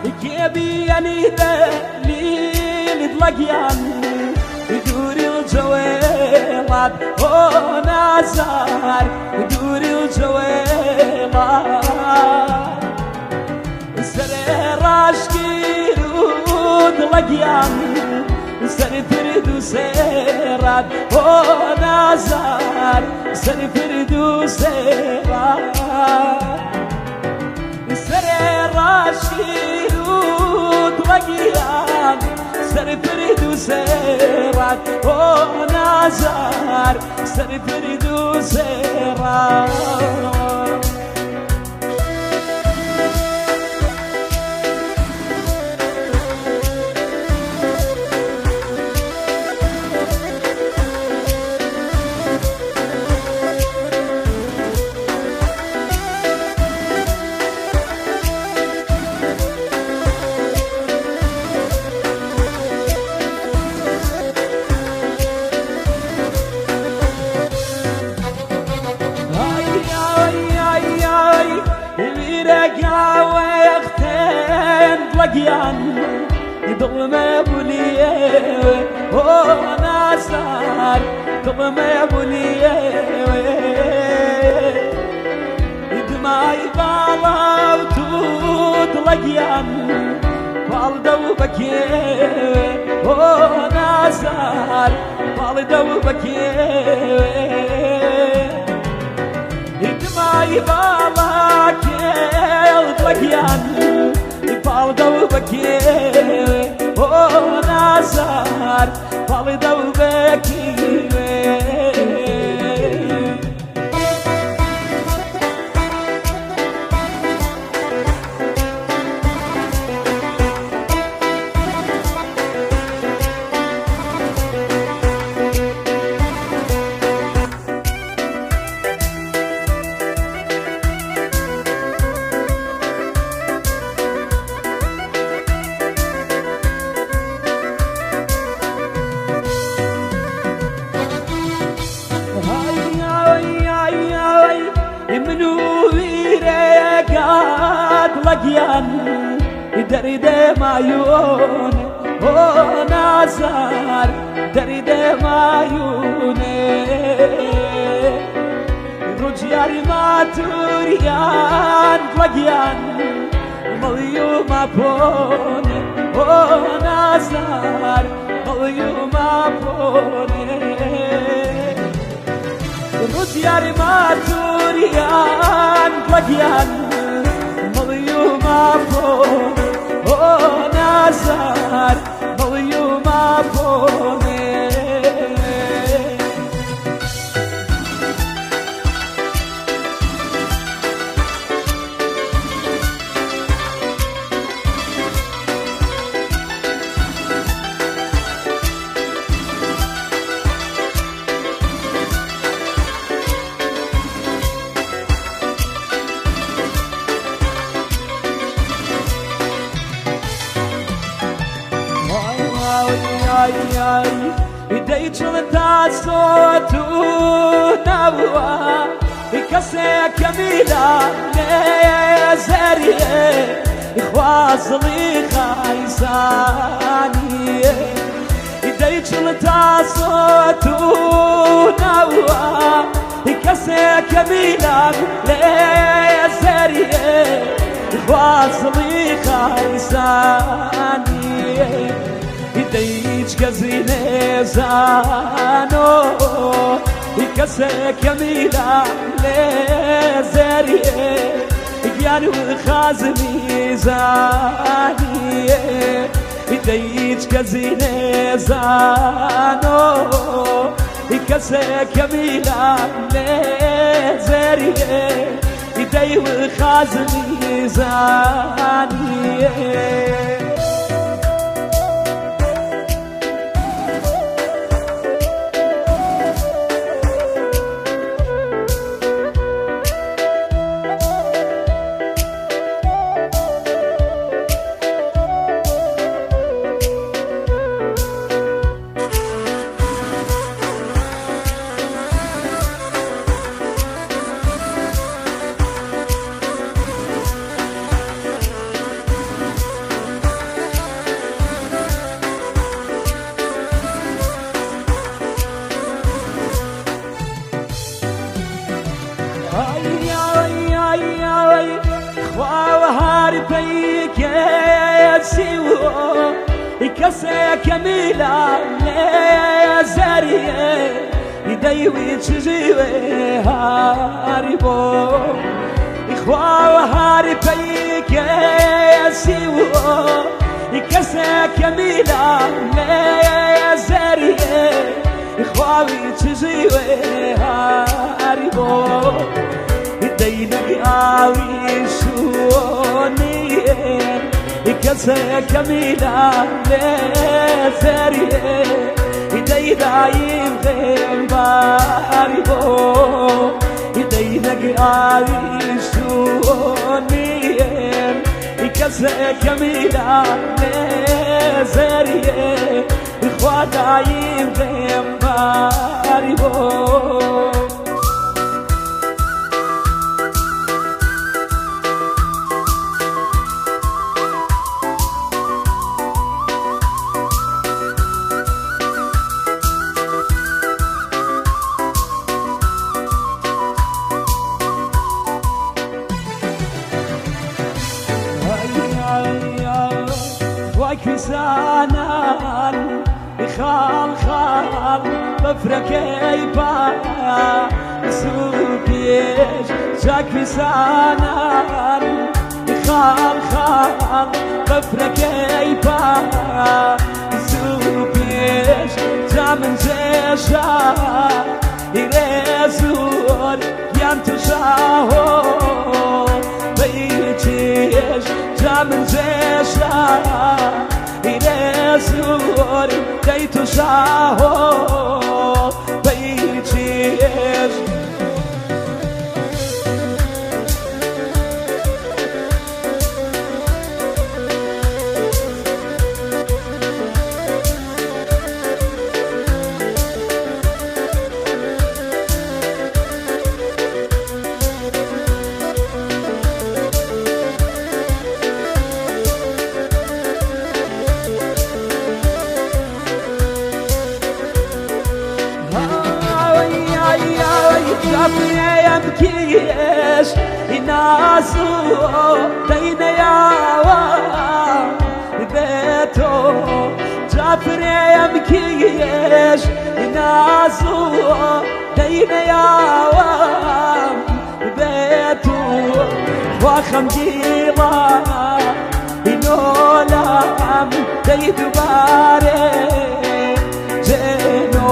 كيبي أني دليل ضلقيان يدوري الجويلات ونازار يدوري الجويلات سر راشكي ضلقيان سر فرد وسيرات ونازار سر فرد وسيرات سر راشكي ضلقيان سر فرد وسيرات ونازار سر فرد وسيرات لقيان يضل ما بوليه وانا صار ضل ما بوليه دماي بالا وتود لقيان بالدو بكيه وانا صار بالدو بكيه دماي بالا كيل لقيان بالدو بكيه ونازار بالدو بكيه لقيان درد معيون ونازار درد معيون رجياري ما توريان لقيان مليو ما بون ونازار مليو ما بون رجياري ما توريان لقيان ونازار مليو ما بوني Idei chulta sotu nawa ikase kamila nezerie ikhwazli khaisani Idei chulta sotu nawa ikase kamila nezerie ikhwazli khaisani Ideic gazine zano ikasek yamila lezerie igyanu khazmi zaniye Ideic gazine zano ikasek yamila lezerie Ideic khazmi zaniye ay ay ay ay خواه هر پیک سیو کسی کمیلا نزریه دیوی چیزیه هاری بو خواه هر پیک سیو کسی کمیلا نزریه خواهی چیزیه هاری بو دینک آوی شونیه کسی کمیلا نزریه دایم غیم باری بو دینک آوی شونیه کسی کمیلا نزریه خوا دایم غیم باری بو وكسانان خال خال بفركي با سوبيش جاك سانان خال خال بفركي با سوبيش جامن زيشا يرزور ينتشاهو بيتيش جامن زيشا يرزور ينتشاهو بيتيش جافري يمكيش يناسو بين ياوا بيتو جافري يمكيش يناسو بين ياوا بيتو واخم جيما ينولا ديدباري جنو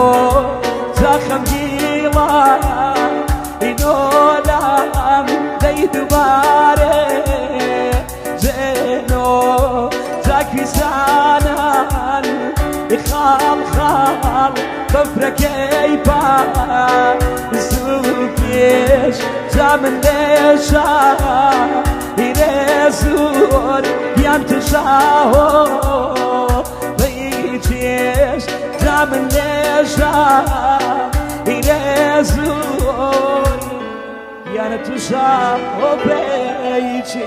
زخم جيما ينولام ديدباري زينو زاكي سانان خال خال كفرك يبا زوكيش زمن ليشا يرزور ينتشاهو بيتيش زمن ليشا يرزور ينتشاهو بيتيش